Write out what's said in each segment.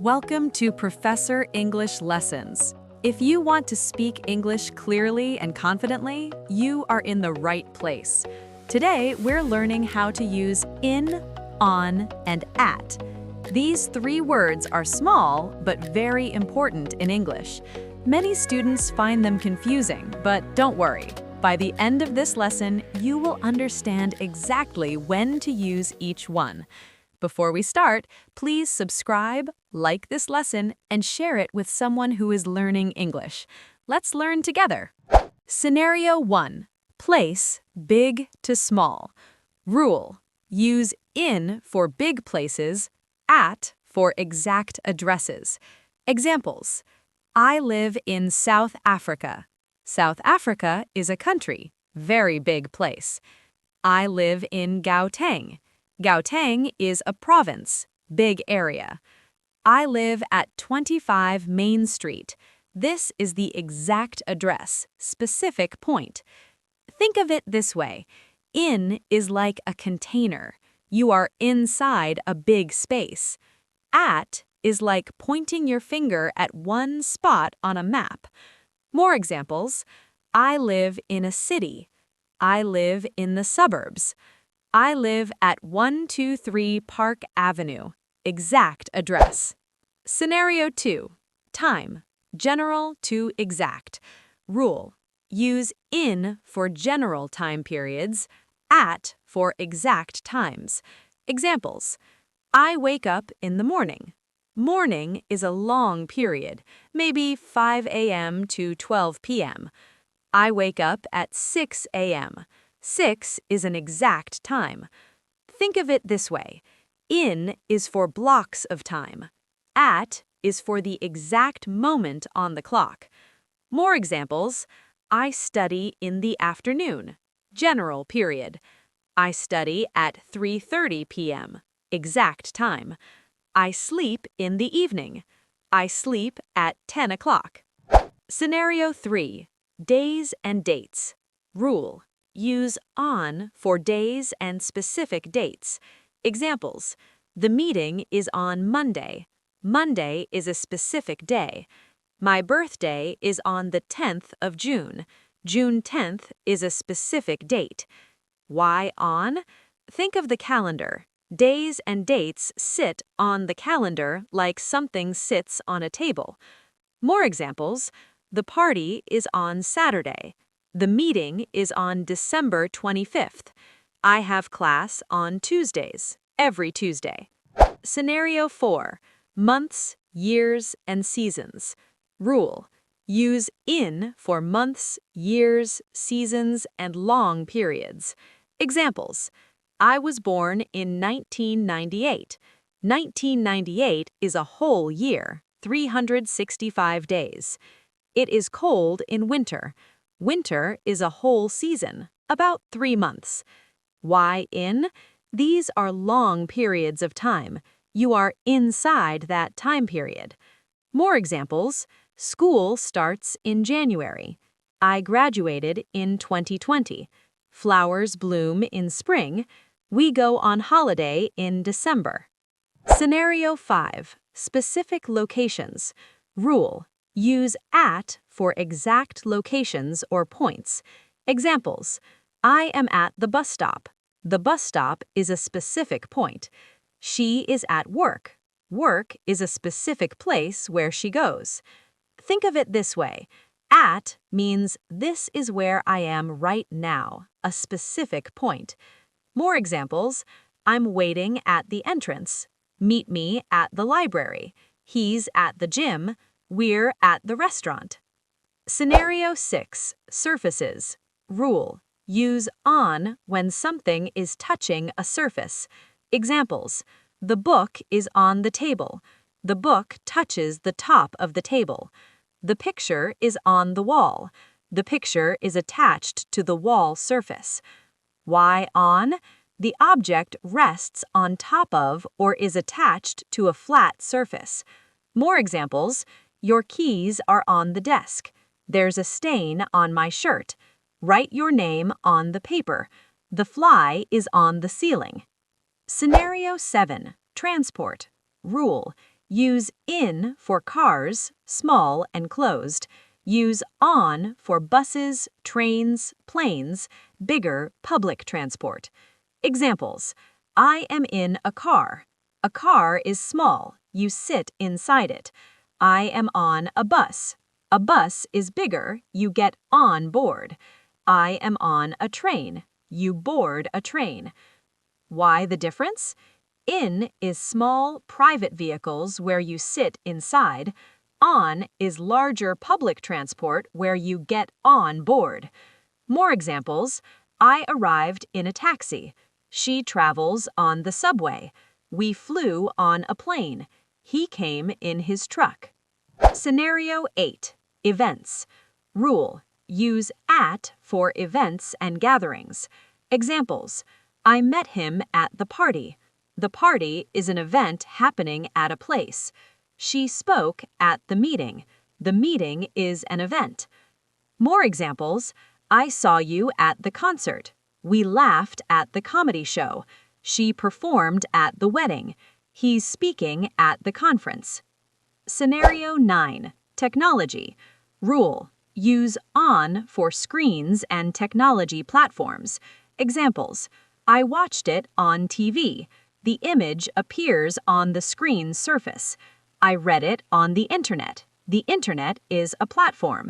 Welcome to Professor English Lessons. If you want to speak English clearly and confidently, you are in the right place. Today, we're learning how to use in, on, and at. These three words are small, but very important in English. Many students find them confusing, but don't worry. By the end of this lesson, you will understand exactly when to use each one. Before we start, please subscribe, like this lesson, and share it with someone who is learning English. Let's learn together. Scenario 1. Place, big to small. Rule. Use in for big places, at for exact addresses. Examples. I live in South Africa. South Africa is a country, very big place. I live in Gauteng. Gauteng is a province, big area. I live at 25 Main Street. This is the exact address, specific point. Think of it this way. In is like a container. You are inside a big space. At is like pointing your finger at one spot on a map. More examples. I live in a city. I live in the suburbs. I live at 123 Park Avenue. Exact address. Scenario 2. Time. General to exact. Rule. Use in for general time periods, at for exact times. Examples. I wake up in the morning. Morning is a long period, maybe 5 a.m. to 12 p.m. I wake up at 6 a.m. 6 is an exact time. Think of it this way. In is for blocks of time. At is for the exact moment on the clock. More examples. I study in the afternoon. General period. I study at 3:30 p.m. Exact time. I sleep in the evening. I sleep at 10 o'clock. Scenario 3. Days and dates. Rule. Use on for days and specific dates. Examples. The meeting is on Monday. Monday is a specific day. My birthday is on the 10th of June. June 10th is a specific date. Why on? Think of the calendar. Days and dates sit on the calendar like something sits on a table. More examples. The party is on Saturday. The meeting is on December 25th. I have class on Tuesdays, every Tuesday. Scenario 4. Months, years, and seasons. Rule. Use in for months, years, seasons, and long periods. Examples. I was born in 1998. 1998 is a whole year, 365 days. It is cold in winter. Winter is a whole season, about 3 months. Why in? These are long periods of time. You are inside that time period. More examples. School starts in January. I graduated in 2020. Flowers bloom in spring. We go on holiday in December. Scenario 5. Specific locations. Rule. Use at for exact locations or points. Examples. I am at the bus stop. The bus stop is a specific point. She is at work. Work is a specific place where she goes. Think of it this way. At means this is where I am right now, a specific point. More examples. I'm waiting at the entrance. Meet me at the library. He's at the gym. We're at the restaurant. Scenario 6. Surfaces. Rule. Use on when something is touching a surface. Examples. The book is on the table. The book touches the top of the table. The picture is on the wall. The picture is attached to the wall surface. Why on? The object rests on top of or is attached to a flat surface. More examples. Your keys are on the desk. There's a stain on my shirt. Write your name on the paper. The fly is on the ceiling. Scenario 7. Transport. Rule. Use in for cars, small and closed. Use on for buses, trains, planes, bigger public transport. Examples: I am in a car. A car is small. You sit inside it. I am on a bus. A bus is bigger. You get on board. I am on a train. You board a train. Why the difference? In is small, private vehicles where you sit inside. On is larger public transport where you get on board. More examples: I arrived in a taxi. She travels on the subway. We flew on a plane. He came in his truck. Scenario 8. Events. Rule: use at for events and gatherings. Examples: I met him at the party. The party is an event happening at a place. She spoke at the meeting. The meeting is an event. More examples: I saw you at the concert. We laughed at the comedy show. She performed at the wedding. He's speaking at the conference. Scenario 9. Technology. Rule: use on for screens and technology platforms. Examples: I watched it on TV. The image appears on the screen's surface. I read it on the internet. The internet is a platform.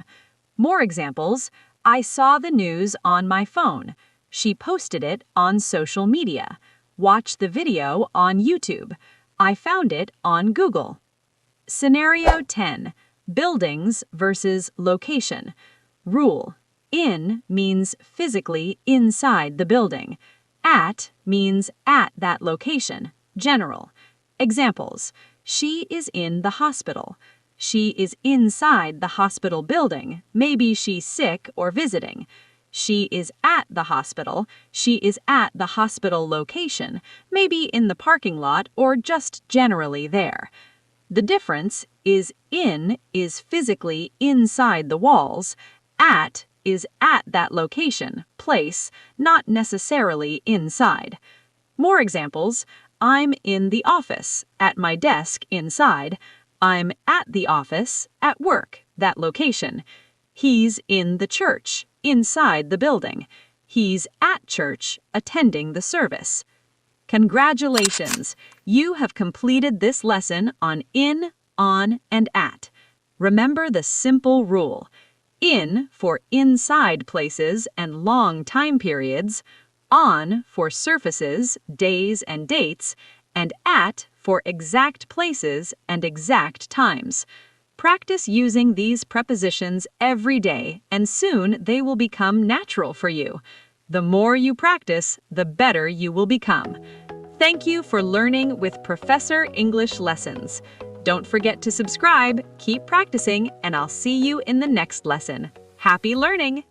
More examples: I saw the news on my phone. She posted it on social media. Watch the video on YouTube. I found it on Google. Scenario 10. Buildings versus location. Rule: in means physically inside the building. At means at that location, general. Examples: she is in the hospital. She is inside the hospital building. Maybe she's sick or visiting. She is at the hospital. She is at the hospital location, maybe in the parking lot or just generally there. The difference is in is physically inside the walls. At is at that location, place, not necessarily inside. More examples: I'm in the office, at my desk inside. I'm at the office, at work, that location. He's in the church, inside the building. He's at church, attending the service. Congratulations! You have completed this lesson on in, on, and at. Remember the simple rule: in for inside places and long time periods, on for surfaces, days, and dates, and at for exact places and exact times. Practice using these prepositions every day, and soon they will become natural for you. The more you practice, the better you will become. Thank you for learning with Professor English Lessons. Don't forget to subscribe, keep practicing, and I'll see you in the next lesson. Happy learning!